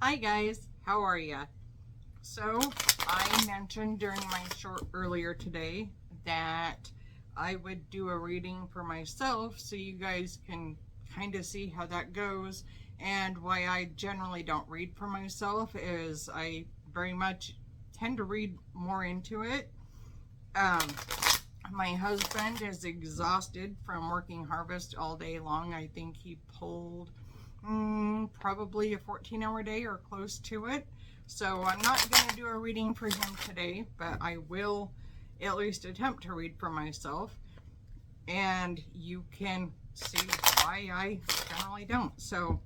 Hi guys, how are ya? So I mentioned during my short earlier today that I would do a reading for myself so you guys can kind of see how that goes. And why I generally don't read for myself is I very much tend to read more into it. My husband is exhausted from working harvest all day long. I think he pulled probably a 14-hour day or close to it. So I'm not going to do a reading for him today, but I will at least attempt to read for myself. And you can see why I generally don't. So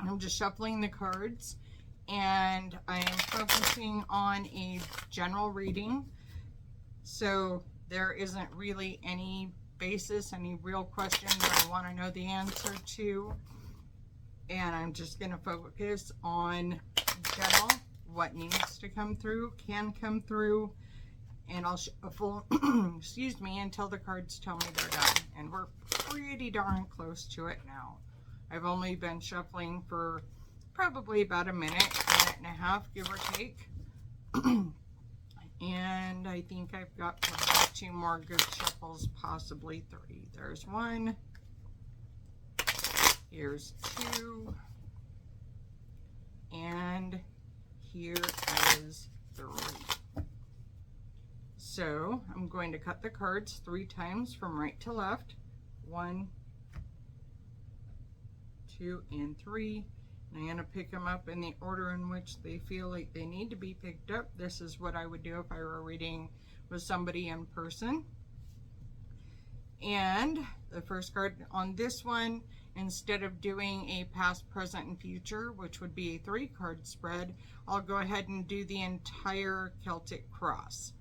I'm just shuffling the cards and I am focusing on a general reading. So there isn't really any basis, any real question that I want to know the answer to. And I'm just going to focus on general, what needs to come through, can come through, and I'll shuffle, excuse me, until the cards tell me they're done. And we're pretty darn close to it now. I've only been shuffling for probably about a minute and a half, give or take. And I think I've got probably 2 more good shuffles, possibly 3. There's 1. Here's 2. And here is 3. So I'm going to cut the cards 3 times from right to left. 1, 2, and 3. And I'm going to pick them up in the order in which they feel like they need to be picked up. This is what I would do if I were reading with somebody in person. And the first card on this one, instead of doing a past, present, and future, which would be a 3-card spread, I'll go ahead and do the entire Celtic cross.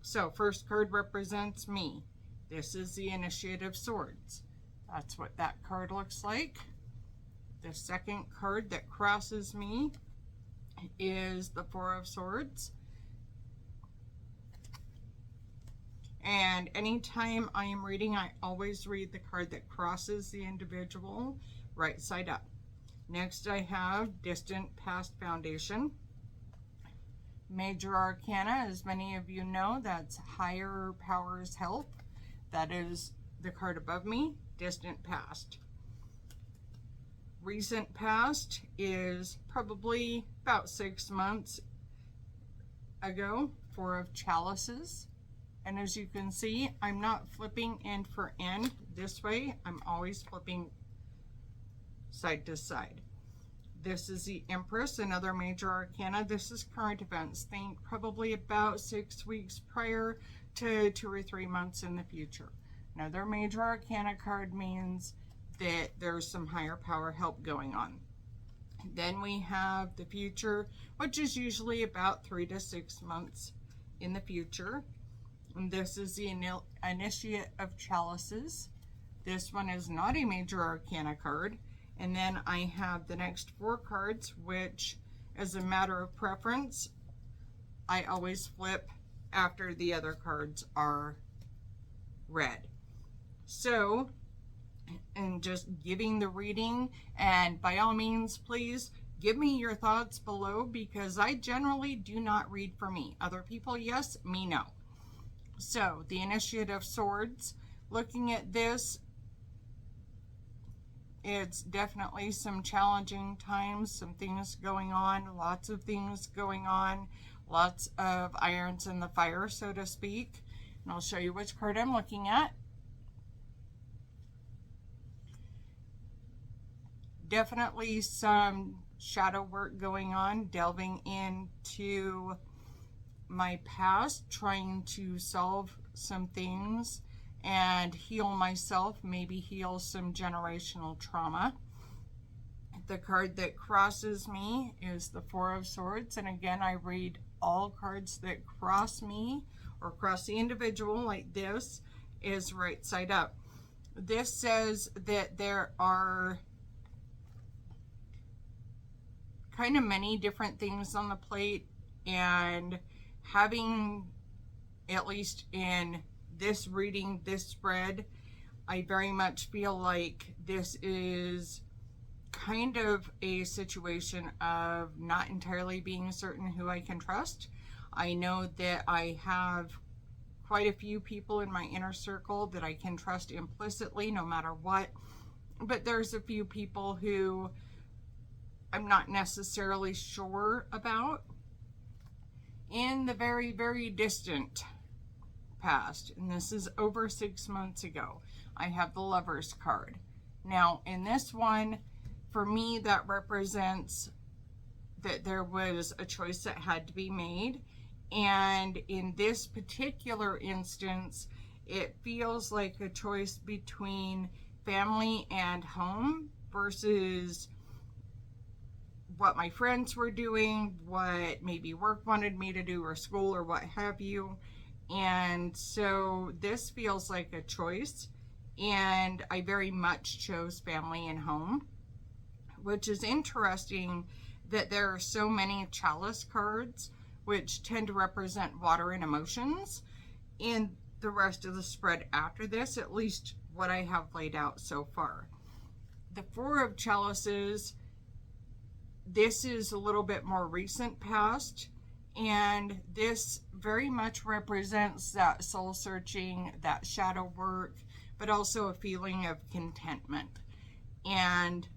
So first card represents me. This is the Initiate of Swords. That's what that card looks like. The second card that crosses me is the 4 of Swords. And anytime I am reading, I always read the card that crosses the individual right side up. Next I have Distant Past Foundation. Major Arcana, as many of you know, that's Higher Powers Help. That is the card above me, Distant Past. Recent Past is probably about 6 months ago, 4 of Chalices. And as you can see, I'm not flipping end for end this way. I'm always flipping side to side. This is the Empress, another Major Arcana. This is current events. Think probably about 6 weeks prior to 2 or 3 months in the future. Another Major Arcana card means that there's some higher power help going on. Then we have the future, which is usually about 3 to 6 months in the future. And this is the Initiate of Chalices. This one is not a Major Arcana card. And then I have the next 4 cards, which, as a matter of preference, I always flip after the other cards are read. So, and just giving the reading, and by all means, please give me your thoughts below, because I generally do not read for me. Other people, yes, me, no. So, the Initiate of Swords, looking at this, it's definitely some challenging times, some things going on, lots of things going on, lots of irons in the fire, so to speak. And I'll show you which card I'm looking at. Definitely some shadow work going on, delving into my past, trying to solve some things and heal myself, maybe heal some generational trauma. The card that crosses me is the 4 of Swords, and again, I read all cards that cross me or cross the individual like this is right side up. This says that there are kind of many different things on the plate, and having, at least in this reading, this spread, I very much feel like this is kind of a situation of not entirely being certain who I can trust. I know that I have quite a few people in my inner circle that I can trust implicitly no matter what, but there's a few people who I'm not necessarily sure about. In the very, very distant past, and this is over 6 months ago, I have the Lovers card. Now, in this one, for me, that represents that there was a choice that had to be made. And in this particular instance, it feels like a choice between family and home versus what my friends were doing, what maybe work wanted me to do, or school, or what have you. And so this feels like a choice, and I very much chose family and home, which is interesting that there are so many Chalice cards, which tend to represent water and emotions, in the rest of the spread after this, at least what I have laid out so far. The Four of Chalices, this is a little bit more recent past, and this very much represents that soul searching, that shadow work, but also a feeling of contentment. And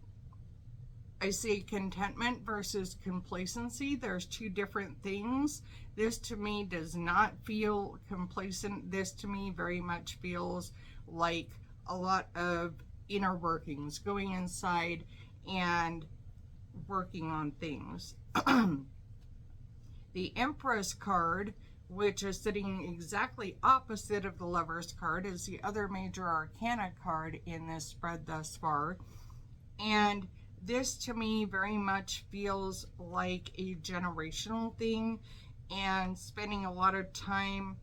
I say contentment versus complacency. There's two different things. This to me does not feel complacent. This to me very much feels like a lot of inner workings, going inside and working on things. The Empress card, which is sitting exactly opposite of the Lovers card, is the other major arcana card in this spread thus far. And this to me very much feels like a generational thing, and spending a lot of time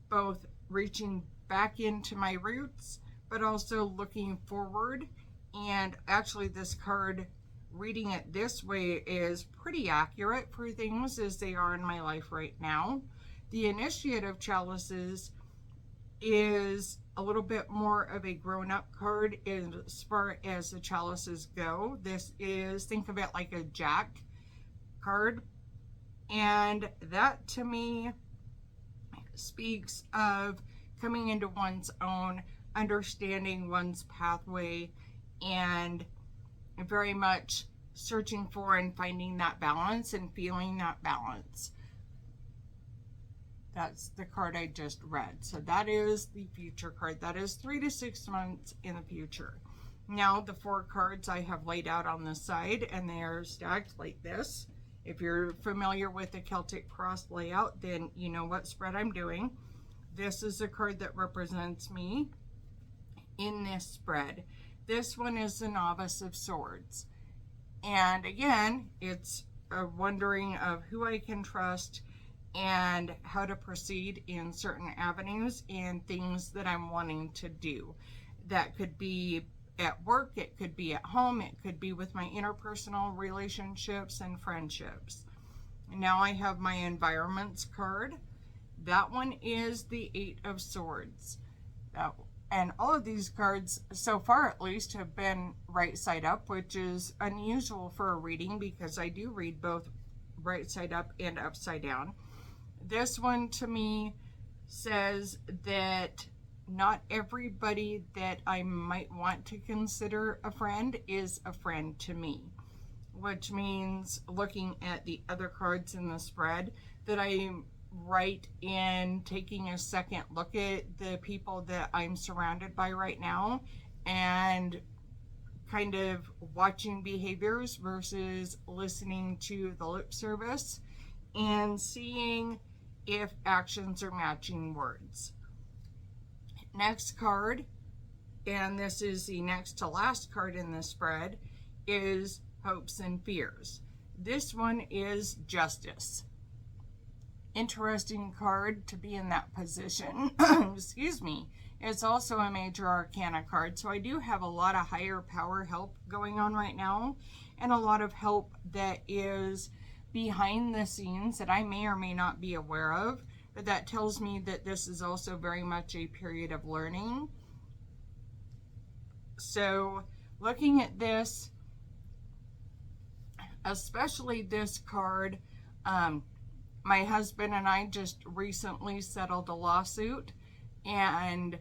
both reaching back into my roots, but also looking forward. And actually this card, reading it this way, is pretty accurate for things as they are in my life right now. The Initiate of Chalices is a little bit more of a grown-up card as far as the chalices go. This is, think of it like a Jack card, and that to me speaks of coming into one's own, understanding one's pathway, and very much searching for and finding that balance and feeling that balance. That's the card I just read. So that is the future card. That is 3 to 6 months in the future. Now the 4 cards I have laid out on the side, and they are stacked like this. If you're familiar with the Celtic cross layout, then you know what spread I'm doing. This is a card that represents me in this spread. This one is the Novice of Swords. And again, it's a wondering of who I can trust and how to proceed in certain avenues and things that I'm wanting to do. That could be at work, it could be at home, it could be with my interpersonal relationships and friendships. Now I have my Environments card. That one is the 8 of Swords. And all of these cards, so far at least, have been right side up, which is unusual for a reading because I do read both right side up and upside down. This one to me says that not everybody that I might want to consider a friend is a friend to me, which means, looking at the other cards in the spread, that I'm right in taking a second look at the people that I'm surrounded by right now and kind of watching behaviors versus listening to the lip service and seeing if actions are matching words. Next card, and this is the next to last card in the spread, is Hopes and Fears. This one is Justice. Interesting card to be in that position. Excuse me. It's also a major arcana card, so I do have a lot of higher power help going on right now, and a lot of help that is behind the scenes that I may or may not be aware of, but that tells me that this is also very much a period of learning. So looking at this, especially this card. My husband and I just recently settled a lawsuit, and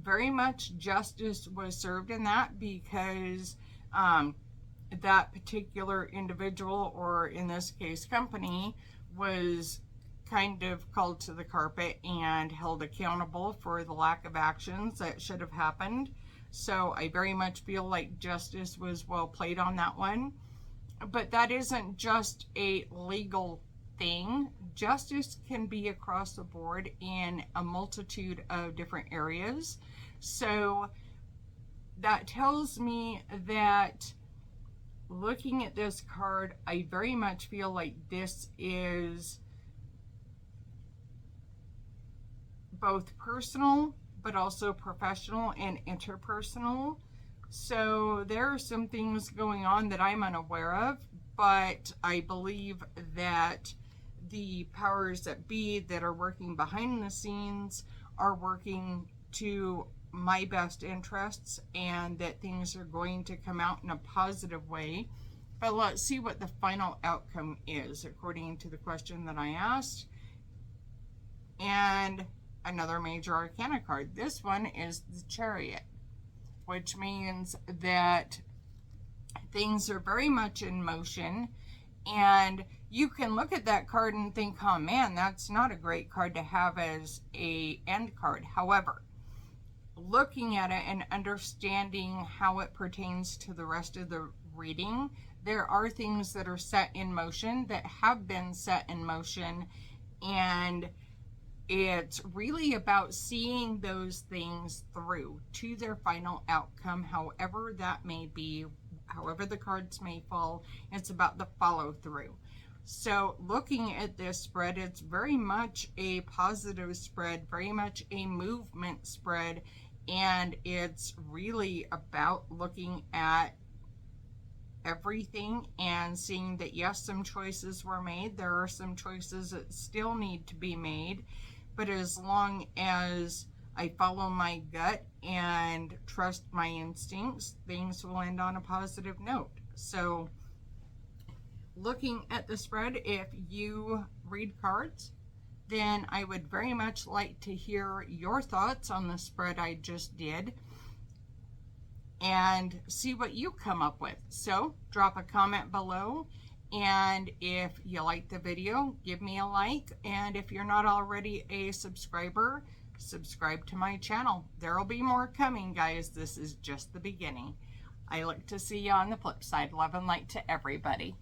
very much justice was served in that, because that particular individual, or in this case company, was kind of called to the carpet and held accountable for the lack of actions that should have happened. So I very much feel like justice was well played on that one. But that isn't just a legal thing. Justice can be across the board in a multitude of different areas. So that tells me that, looking at this card, I very much feel like this is both personal, but also professional and interpersonal. So there are some things going on that I'm unaware of, but I believe that the powers that be that are working behind the scenes are working to my best interests, and that things are going to come out in a positive way. But let's see what the final outcome is according to the question that I asked. And another major arcana card. This one is the Chariot, which means that things are very much in motion. And you can look at that card and think, oh man, that's not a great card to have as a end card. However, looking at it and understanding how it pertains to the rest of the reading, there are things that are set in motion, that have been set in motion, and it's really about seeing those things through to their final outcome, however that may be, however the cards may fall. It's about the follow through. So looking at this spread, it's very much a positive spread, very much a movement spread, and it's really about looking at everything and seeing that yes, some choices were made. There are some choices that still need to be made, but as long as I follow my gut and trust my instincts, things will end on a positive note. So looking at the spread, if you read cards, then I would very much like to hear your thoughts on the spread I just did and see what you come up with. So drop a comment below, and if you like the video, give me a like, and if you're not already a subscriber, subscribe to my channel. There will be more coming, guys. This is just the beginning. I look to see you on the flip side. Love and light to everybody.